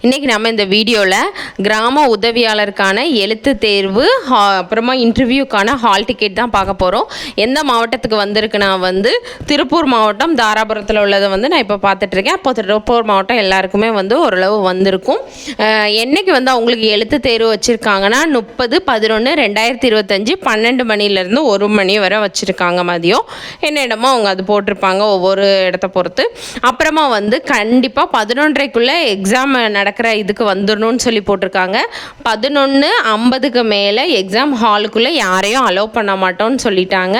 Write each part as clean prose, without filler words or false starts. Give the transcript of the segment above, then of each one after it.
இன்றைக்கி நம்ம இந்த வீடியோவில் கிராம உதவியாளருக்கான எழுத்து தேர்வு அப்புறமா இன்டர்வியூக்கான ஹால் டிக்கெட் தான் பார்க்க போகிறோம். எந்த மாவட்டத்துக்கு வந்திருக்குன்னா திருப்பூர் மாவட்டம் தாராபுரத்தில் உள்ளதை நான் இப்போ பார்த்துட்ருக்கேன். அப்போ திருப்பூர் மாவட்டம் எல்லாருக்குமே ஓரளவு வந்திருக்கும். என்றைக்கு அவங்களுக்கு எழுத்து தேர்வு வச்சுருக்காங்கன்னா 30/11/2025 12 மணிலேருந்து 1 மணி வரை வச்சுருக்காங்க. மதியம் என்ன இடமோ அவங்க அது போட்டிருப்பாங்க ஒவ்வொரு இடத்த பொறுத்து. அப்புறமா கண்டிப்பாக 11:30க்குள்ளே எக்ஸாம் நடக்கிற இதுக்கு வந்துடணும்னு சொல்லி போட்டிருக்காங்க. 11:50க்கு மேலே எக்ஸாம் ஹாலுக்குள்ளே யாரையும் அலோவ் பண்ண மாட்டோம்னு சொல்லிட்டாங்க.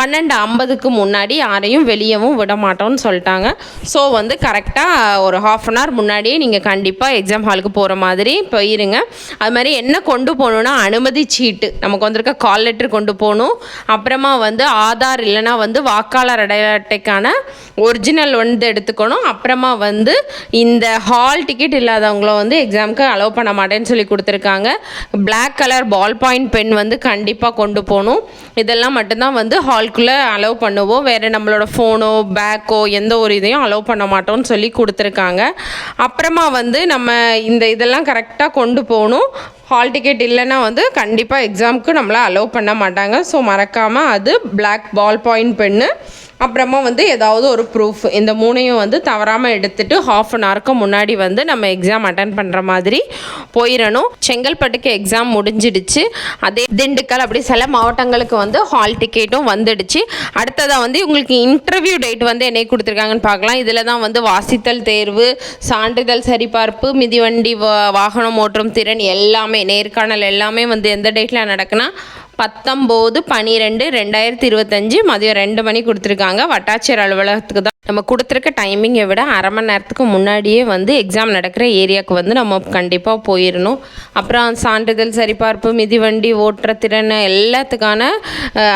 12:50க்கு முன்னாடி யாரையும் வெளியவும் விட மாட்டோம்னு சொல்லிட்டாங்க. ஸோ கரெக்டாக ஒரு ½ அன் ஹவர் முன்னாடியே நீங்கள் கண்டிப்பாக எக்ஸாம் ஹாலுக்கு போகிற மாதிரி போயிருங்க. அது மாதிரி என்ன கொண்டு போகணுன்னா அனுமதி சீட்டு, நமக்கு வந்திருக்க கால் லெட்டர் கொண்டு போகணும். அப்புறமா ஆதார் இல்லைனா வாக்காளர் அட்டைக்கான ஒரிஜினல் எடுத்துக்கணும். அப்புறமா இந்த ஹால் டிக்கெட் இல்லாதவங்கள எக்ஸாமுக்கு அலோவ் பண்ண மாட்டேன்னு சொல்லி கொடுத்துருக்காங்க. Black colour ball point pen கண்டிப்பாக கொண்டு போகணும். இதெல்லாம் மட்டும்தான் ஹால்குள்ளே அலோவ் பண்ணுவோம். வேறு நம்மளோட ஃபோனோ பேக்கோ எந்த ஒரு இதையும் அலோவ் பண்ண மாட்டோம்னு சொல்லி கொடுத்துருக்காங்க. அப்புறமா நம்ம இதெல்லாம் கரெக்டாக கொண்டு போகணும். ஹால் டிக்கெட் இல்லைன்னா கண்டிப்பாக எக்ஸாமுக்கு நம்மளை அலோவ் பண்ண மாட்டாங்க. ஸோ மறக்காமல் அது பிளாக் பால் பாயிண்ட் பென்னு, அப்புறமா ஏதாவது ஒரு ப்ரூஃப், இந்த மூணையும் தவறாமல் எடுத்துகிட்டு ½ அன் ஹவருக்கு முன்னாடி நம்ம எக்ஸாம் அட்டன் பண்ணுற மாதிரி போயிடணும். செங்கல்பட்டுக்கு எக்ஸாம் முடிஞ்சிடுச்சு. அதே திண்டுக்கல் அப்படி சில மாவட்டங்களுக்கு ஹால் டிக்கெட்டும் வந்துடுச்சு. அடுத்ததாக உங்களுக்கு இன்டர்வியூ டேட் என்னைக்கு கொடுத்துருக்காங்கன்னு பார்க்கலாம். இதில் தான் வாசித்தல் தேர்வு, சான்றிதழ் சரிபார்ப்பு, மிதிவண்டி வாகனம் ஓட்டும் திறன் எல்லாமே, நேர்காணல் எல்லாமே எந்த டேட்டில் நடக்குன்னா 19/12/2025 மதியம் 2 மணி கொடுத்துருக்காங்க. வட்டாட்சியர் அலுவலகத்துக்கு தான். நம்ம கொடுத்துருக்க டைமிங்கை விட அரை மணி நேரத்துக்கு முன்னாடியே எக்ஸாம் நடக்கிற ஏரியாவுக்கு நம்ம கண்டிப்பாக போயிடணும். அப்புறம் சான்றிதழ் சரிபார்ப்பு, மிதிவண்டி ஓட்டுற திறன் எல்லாத்துக்கான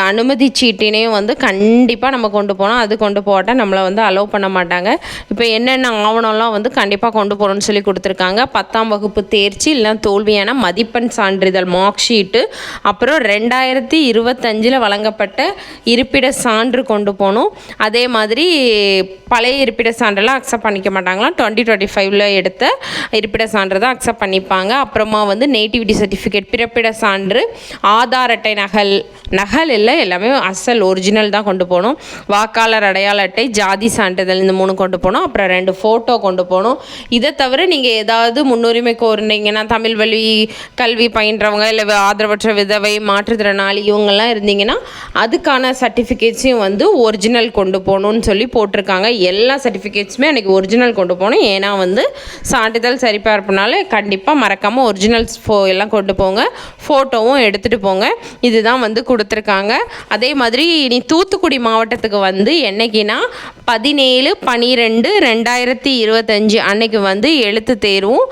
அனுமதி சீட்டினையும் கண்டிப்பாக நம்ம கொண்டு போனோம். அது கொண்டு போட்டால் நம்மளை அலோவ் பண்ண மாட்டாங்க. இப்போ என்னென்ன ஆவணம்லாம் கண்டிப்பாக கொண்டு போகணும்னு சொல்லி கொடுத்துருக்காங்க. 10ஆம் வகுப்பு தேர்ச்சி இல்லை தோல்வியான மதிப்பெண் சான்றிதழ் மார்க் ஷீட்டு, அப்புறம் 2025 வழங்கப்பட்ட இருப்பிட சான்று கொண்டு போகணும். அதே மாதிரி பழைய இருப்பிட சான்றெல்லாம் அக்செப்ட் பண்ணிக்க மாட்டாங்களாம். 2025 எடுத்த இருப்பிட சான்று தான் அக்செப்ட் பண்ணிப்பாங்க. அப்புறமா நேட்டிவிட்டி சர்டிஃபிகேட், பிறப்பிட சான்று, ஆதார் அட்டை நகல் இல்லை, எல்லாமே அசல் ஒரிஜினல் தான் கொண்டு போகணும். வாக்காளர் அடையாள அட்டை, ஜாதி சான்றிதழ், இந்த 3 கொண்டு போகணும். அப்புறம் 2 ஃபோட்டோ கொண்டு போகணும். இதை தவிர நீங்கள் ஏதாவது முன்னுரிமை கோருனீங்கன்னா, தமிழ் வழி கல்வி பயின்றவங்க இல்லை ஆதரவற்ற விதவை, மாற்றுத்திறனாளி இவங்கெல்லாம் இருந்தீங்கன்னா அதுக்கான சர்டிஃபிகேட்ஸையும் ஒரிஜினல் கொண்டு போகணும்னு சொல்லி போட்டிருக்காங்க. எல்லா சர்டிஃபிகேட்ஸுமே அன்றைக்கி ஒரிஜினல் கொண்டு போகணும். ஏன்னா சான்றிதழ் சரிபார்ப்புனால கண்டிப்பாக மறக்காமல் ஒரிஜினல்ஸ் எல்லாம் கொண்டு போங்க. ஃபோட்டோவும் எடுத்துகிட்டு போங்க. இதுதான் கொடுத்துருக்காங்க. அதே மாதிரி நீ தூத்துக்குடி மாவட்டத்துக்கு என்னைக்குன்னா 17/12/2025 அன்னைக்கு எழுத்து தேர்வும்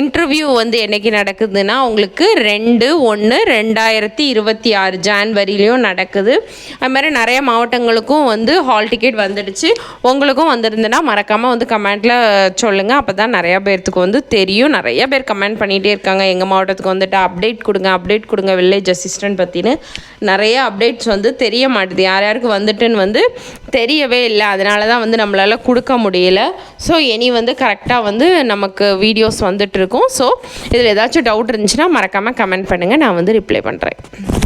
இன்டர்வியூ என்னைக்கு நடக்குதுன்னா உங்களுக்கு 2/1/2026 ஜான்வரிலையும் நடக்குது. அது மாதிரி நிறைய மாவட்டங்களுக்கும் ஹால் டிக்கெட் வந்துடுச்சு. உங்களுக்கும் வந்திருந்துன்னா மறக்காமல் கமெண்ட்டில் சொல்லுங்கள். அப்போ தான் நிறையா பேர்த்துக்கு தெரியும். நிறைய பேர் கமெண்ட் பண்ணிகிட்டே இருக்காங்க, எங்கள் மாவட்டத்துக்கு அப்டேட் கொடுங்க வில்லேஜ் அசிஸ்டன்ட் பற்றின்னு. நிறைய அப்டேட்ஸ் தெரிய மாட்டுது. யார் யாருக்கு வந்துட்டுன்னு தெரியவே இல்லை. அதனால தான் நம்மளால் கொடுக்க முடியல. ஸோ இனி கரெக்டாக நமக்கு வீடியோஸ் வந்துட்டுருக்கும். ஸோ இதில் ஏதாச்சும் டவுட் இருந்துச்சுன்னா மறக்காமல் கமெண்ட் பண்ணுங்கள், நான் ரிப்ளை பண்ணுறேன்.